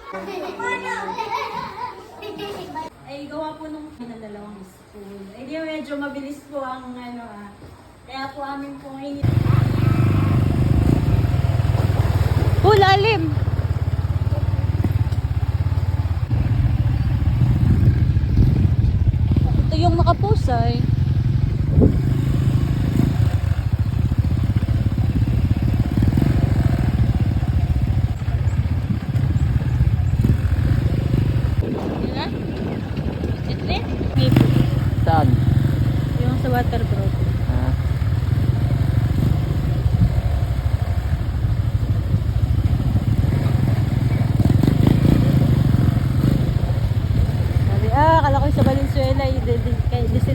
Ay, gawa po nung dalawang school. Ay, di medyo mabilis po ang Kaya po amin po ngayon. Lalim! Ito yung makapusay. Saan? Yung sa waterproof. Ah. Sabi, akala ko sa Valenzuela, kay Disit.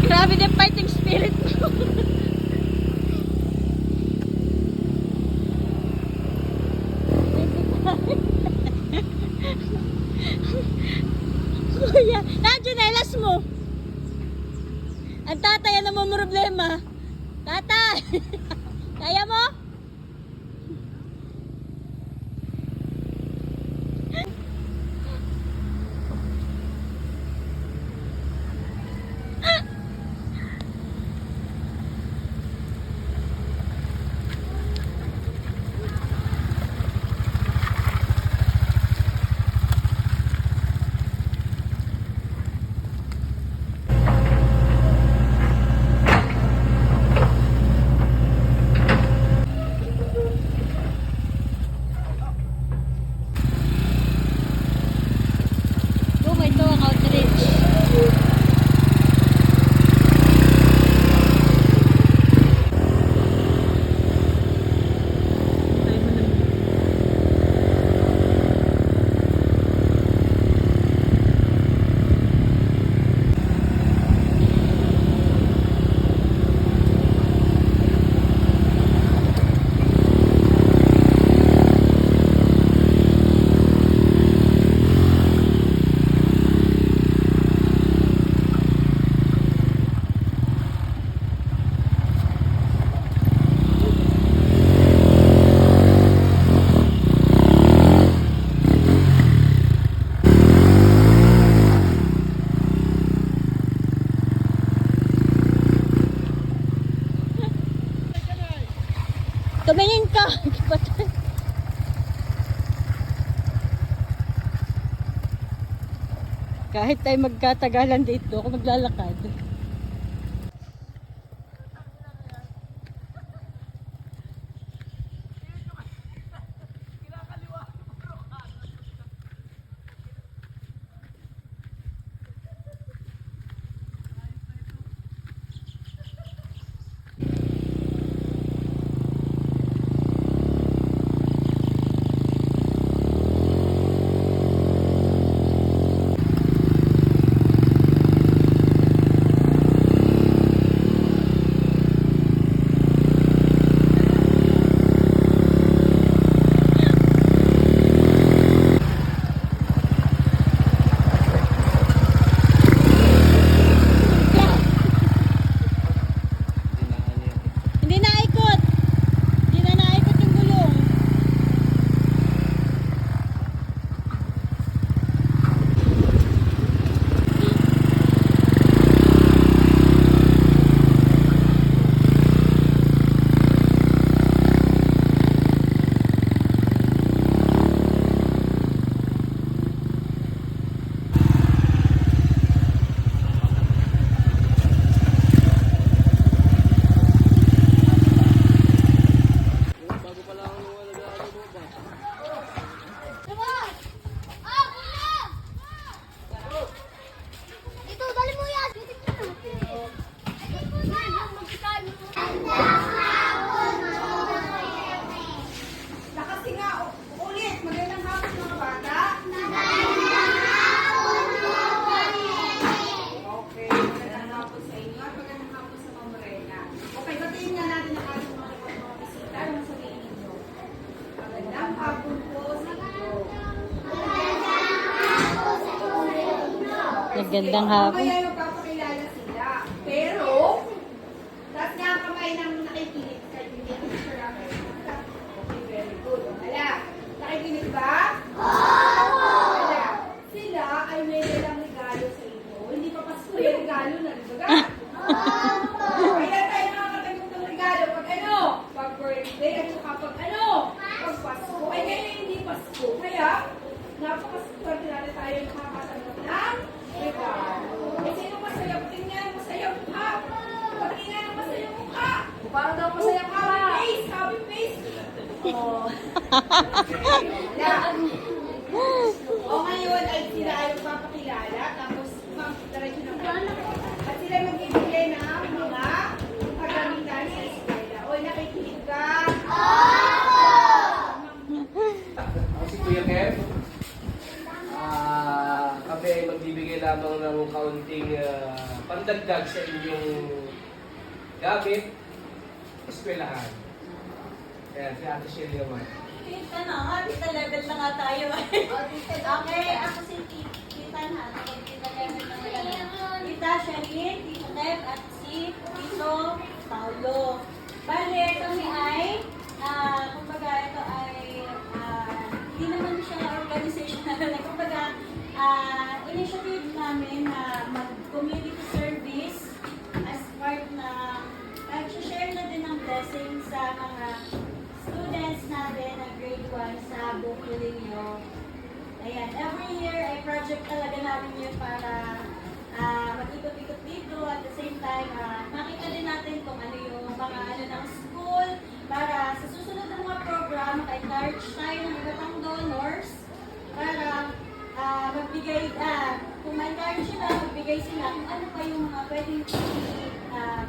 Grabe din fighting spirit mo. Kuya, na-janelas mo. Ang tatay, ano mo problema? Tatay! Kaya mo? Oh, may tawag outreach. Tumingin ka! Kahit tayo magkatagalan dito, ako maglalakad. Magandang hapon. Mamaya magpapakilala sila. Pero, taas nga ang kamay ng nakikinig kayo. Hindi ko sure ako. Okay, very good. Wala. Nakikinig ba? Wala. Sila ay may dalang regalo sa inyo. Hindi pa Pasko yung regalo na, di ba? Kaya tayo nakakatanggap ng regalo pag ano? Pag birthday at saka pag ano? Pag Pasko. Ay ngayon hindi Pasko. Kaya, napakaswerte natin tayo nakakatanggap ng regalo. Eh, sino masaya? Tingnan, masaya mukha. Patingnan ang masaya mukha. Parang daw masaya ka. Happy face, happy face. Oh. Wala. O ngayon ay sila ay magpapakilala. Tapos, diretso na tayo. At sila magbibigay ng mga kagamitan sa eskwela. O, nakikinig ka? Ako si Kuya Kev. Kami ay magbibigay lamang ng kaunting pandagdag sa inyong gamit, eskwelahan. Kaya si Ate Shelly naman. Tita na nga, tita level na nga tayo. Okay, ako si Tita na. Tita level na nga. Tita Shelly, Tita Lev, at si Tito Paulo. Bale, kami ay, kumbaga ito ay, hindi naman siya organizational. Kumbaga, initiative namin na mag-community service as part na nag-share na din ng blessing sa mga students natin na grade 1 sa Bukidnon. Ayan, every year ay project talaga namin yun para mag-ikot-ikot dito at the same time makita din natin kung ano yung mga ano ng school para sa susunod na mga program maka-encourage tayo ng iba pang donors para magbigay, kung ma-encourage sila, magbigay sila kung ano pa yung mga pwedeng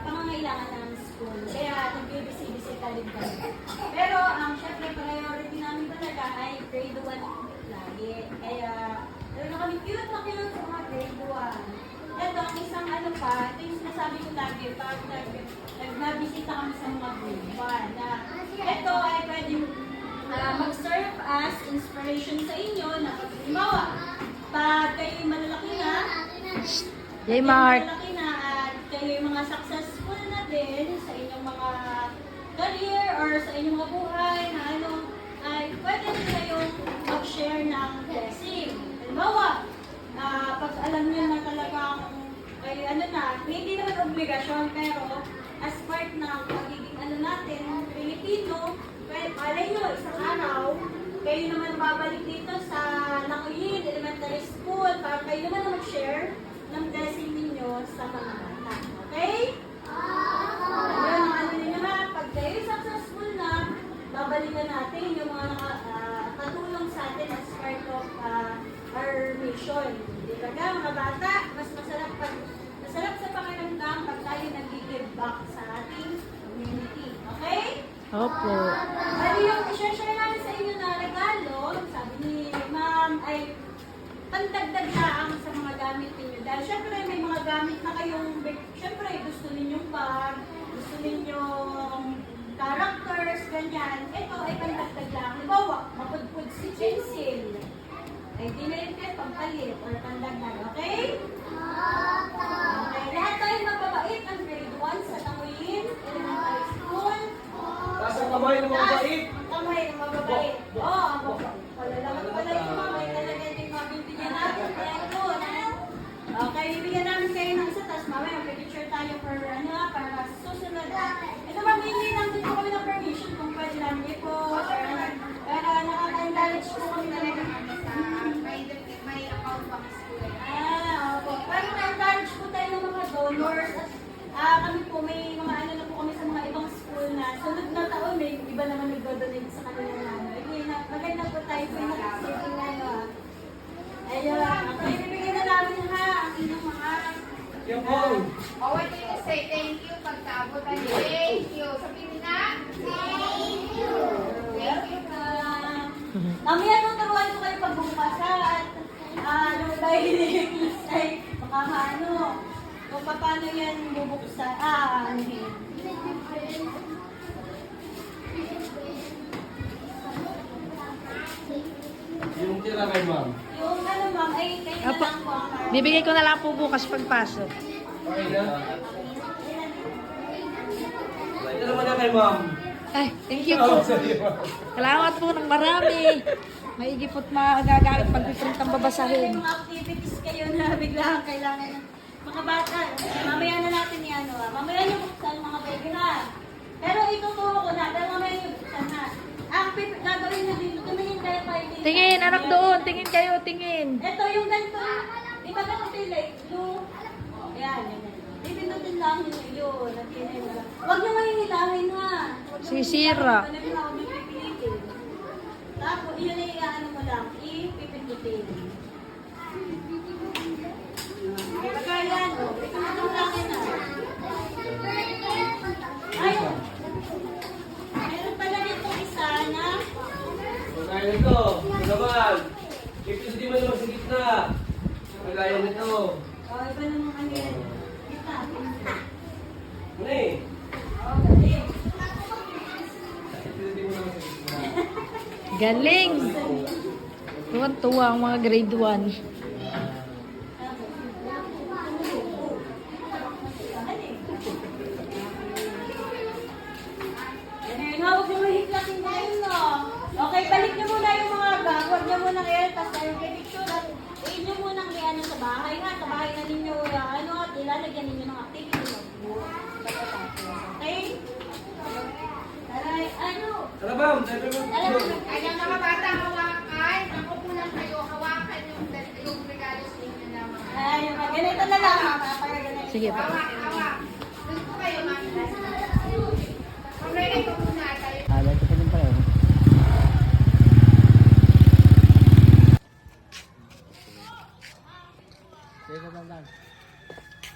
pangangailangan ng school. Kaya nagbibisi-bisita din kami. Pero syempre priority namin talaga ay grade 1 lagi. Kaya meron kami cute na cute sa mga grade 1. Ito, ang isang ano pa, ito yung sinasabi ko lagi, pag nagbisita kami sa mga grade 1 na ito ay pwedeng mag-serve as inspiration sa inyo na pag halimbawa, pag kayo malalaki na, malalaki na at kayo yung mga successful na din sa inyong mga career or sa inyong mga buhay na ano, ay pwede rin kayong mag-share ng blessing. Halimbawa, pag alam nyo na talaga kung ay ano na, hindi naman obligasyon pero as part ng pagiging ano natin, Pilipino, malay nyo, isang araw, kayo naman babalik dito sa Nakuyin Elementary School para kayo naman na mag-share ng blessing ninyo sa mga bata. Okay? Ayun, ang ano ninyo ha, pag kayo successful na, babalikan natin yung mga nakatulong sa atin as part of our mission. Di ba nga, mga bata, mas masarap sa pakiramdam pag tayo nag-give back sa ating community. Okay? Opo. Bali yung i-share namin sa inyo na regalo, sabi ni ma'am, ay pandagdag lang sa mga gamit ninyo. Dahil syempre may mga gamit na kayong, syempre gusto ninyong bag, gusto ninyong characters, ganyan. Ito ay pandagdag lang. Halimbawa, mapudpud si pencil. Ay di na yun kayo pampalit or pandagdag, okay? Okay, lahat tayo mababait ang grade 1 sa Tanguyin Elementary School. Taas ang kamay ng mga bait. Kamay ng mababait. Oo, wala lang pala yung mamay talaga din mabibigyan natin. Kaya good. Okay, bibigyan namin kayo ng isa, tapos mamaya mag-picture tayo for ano, para susunod. Ito mamili lang din po kami ng permission kung pwede namin i-post or ano. Pero nakaka-encourage po kami talaga. May account pa sa school. Opo. Pero na-encourage po tayo ng mga donors. At kami po, may mga ano na po kami sa mga ibang school na sunod na taon, may iba naman nag-donate sa kanilang ano. Maganda po tayo po yung saving ano. Ayun. Okay, bibigyan na namin ha ang inyong mga Yung po. Oh, what do you say? Thank you. Pagkabot ay thank you. Sabihin na. Thank you. Thank you ka. Mamaya tuturuan ko kayo pagbukas ha at yung dahil ay baka ano kung paano yan bubuksan. Ano yun? Yung tira kay ma'am. Yung ano ma'am, ay kayo na Apo. lang po ang card. Bibigay ko na lang po bukas pagpasok. Okay na? Ito naman na kay ma'am. Ay, thank you po. Sorry, ma'am. Salamat po ng marami. Maigi po't magagamit pag piprint ang babasahin. May mga activities kayo na biglang kailangan ng mga bata. Mamaya na natin yan. Mamaya niyo buksan mga baby ha. Pero ituturo ko na. Pero mamaya niyo buksan ha. Ang gagawin na dito, tumingin kayo kayo dito. Tingin, anak doon. Tingin kayo, tingin. Ito yung ganito. Di ba ganito yung light blue? Ayan, yan. Pipindutin lang yun. Natinay mo lang. Huwag niyo mahihilangin ha. Sisira. Huwag niyo pipilitin. Tapos, yun ay ano mo lang. Ipipindutin. Kaya yan. Pipindutin lang yun ha. Ayun. Meron pala dito isa na. Kaya nito. Ito naman. Ipis di mo naman sa gitna. Kaya nito. O, iba naman ano yan. Kita. Ano eh? O, galing. Ipis di mo naman sa gitna. Galing. Tuwan-tuwa ang mga grade 1. Huwag niyo mahiklasin kayo, no? Okay, balik niyo muna yung mga bag. Huwag niyo muna kayo, tapos tayo kay picture. At iin niyo muna ang ano sa bahay nga. Sa bahay na ninyo, ano, at ilalagyan ninyo ng activity. Okay? Taray, ano? Tara ma'am, tayo mo. Ayan mga bata, hawakan. Ako po lang kayo, hawakan yung regalo sa inyo naman. Ay, ganito na lang. Ganito. Sige po. Hawak. Doon po kayo, mami. Pamigay ko muna tayo. Ito pa din pala.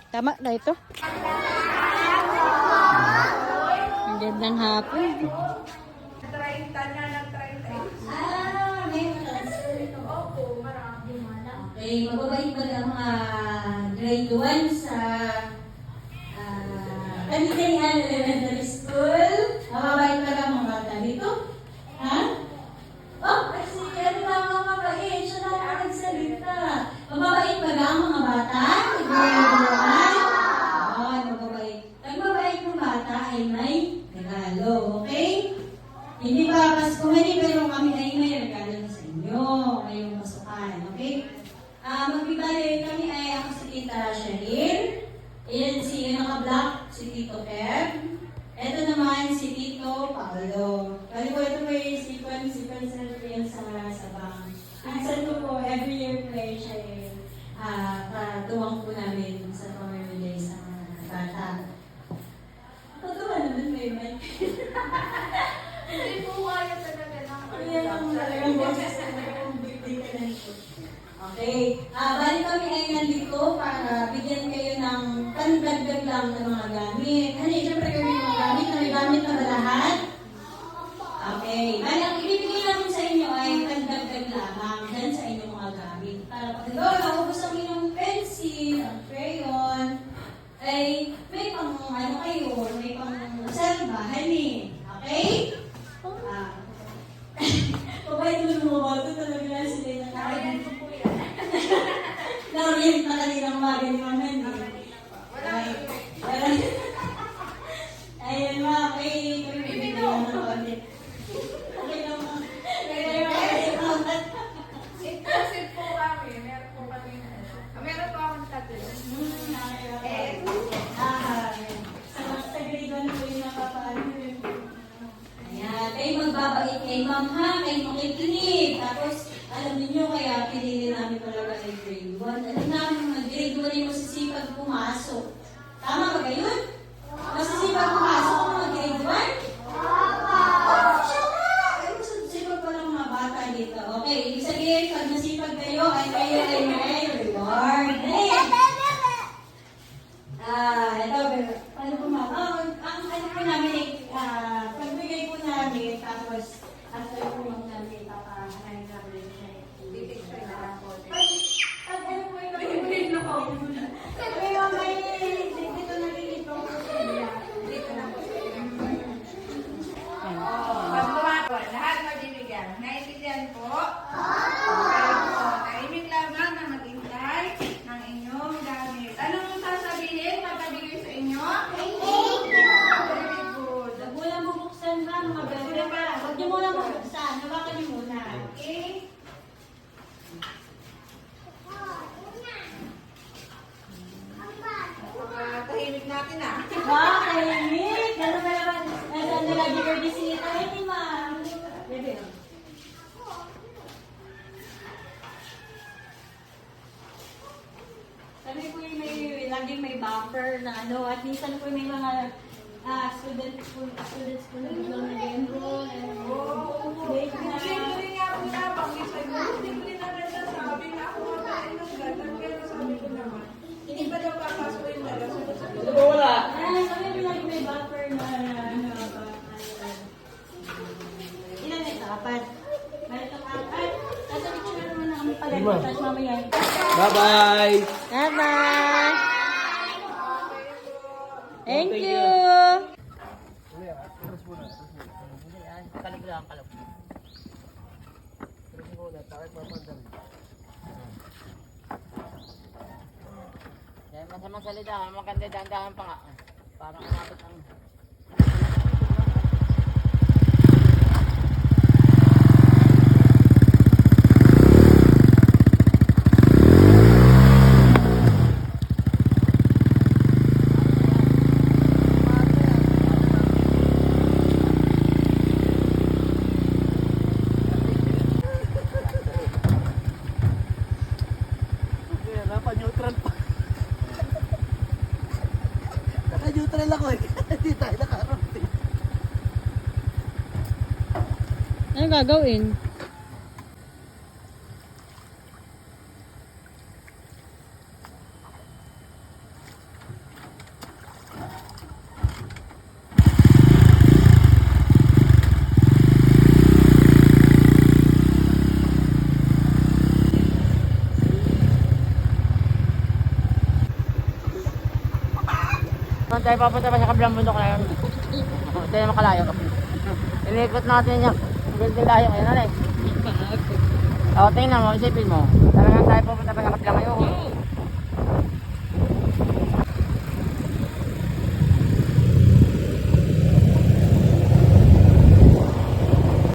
Tama na ito. Ang gandang hapon. 30 na ng 30. Ah, may transfer ito. Opo, marami. Okay, mababait ba ang mga grade 1 sa Kanitanian Elementary School? Mababait ba ang mga bata dito? Ha? Oh, kasi ano ba ang mga mabait? Siya na ang nagsalita. Mababait ba ang mga bata? Grade 1? Oo, mababait. Ang mabait ng bata ay may regalo, okay? Hindi ba Pasko hindi, pero kami ay may regalo na sa inyo. Ngayong pasukan, okay? Magbibalik kami ay ako si Tita Sheryl. Ayan si naka-black, si Tito Kev. Ito naman si Tito Paolo. Kali po ito po yung sequence na yan sa bang. Minsan ko po, every year po ay siya katuwang po namin sa pamimili sa mga bata. Katuwa naman may mic. Hindi po kaya talaga ng Ayan ang talagang boses na nagpapagdigdig ka na ito. Okay. Bali kami ay nandito para bigyan kayo ng pandagdag lang ng mga gamit. Ano, siyempre kami mga gamit na may gamit na ba lahat? Okay. Bali, ang ibibigay namin sa inyo ay pandagdag lamang dyan sa inyong mga gamit. Para pag naubos ang inyong pencil, ang crayon, ay may pang ano kayo, may pang salbahan eh. Okay? Pabay mo ng mga bato talaga na sila na nakagin. Naroon na kanina umaga ni Mama Hendy. Ayun mga kay bibigyan ng konti. Okay lang mga. Kasi po kami, meron po kami na. Meron po akong tatlo. Sa grade 1 po yung napapaano yun. Ayan, kayo magbabait kay Ma'am ha, kayo makikinig. Tapos, alam niyo kaya pinili namin talaga kay grade 1. Alam namin mga grade 1 ay masisipag pumasok. Tama ba kayo? Masisipag pumasok ang mga grade 1? Oh, siya nga! Ay, masisipag pa lang mga bata dito. Okay, ibig sabihin, pag nasipag kayo, ay kayo ay may reward. Hey! Ito, paano po ma'am? Ang ano po namin ay, pagbigay po namin, tapos, after po namin, papahanayin namin siya. Pipicture na lang po. Pag ano po yung pag-ibigay na po. May mamay, dito na rin ito. Dito na po. Pag tumato, lahat mabibigyan. Naintindihan po? Okay po. Tahimik lamang na natin ah. Wow, tahimik. Ano ba naman? Ano lagi birthday si Tiny, ma'am? Bebe. Sabi ko yung laging may bumper na ano, at minsan po may mga students po na enroll. Wait na. Siyempre nga po na, pag-isay mo, hindi mo rin agad sabi na ako matayin ng gano'n. Pero sabi ko naman, hindi ba daw papasok yung dala? Ito ba wala? Sabi ko lagi may bumper na ano, ilan ito? Apat. Meron itong apat. Nasa picture naman na kami pala. Lima. Tapos mamaya. Bye-bye! Bye-bye! Thank you! Dahil masamang salita, maganda dahan-dahan pa nga. Parang umabot ang... Naka-neutral pa. Naka-neutral ako eh. Hindi tayo naka-rotate. Ano gagawin? Kung tayo papunta pa sa kabilang bundok na yun. Tayo makalayo. Inikot natin yung building layo ngayon. Ano eh? O, tingnan mo, isipin mo. Talagang tayo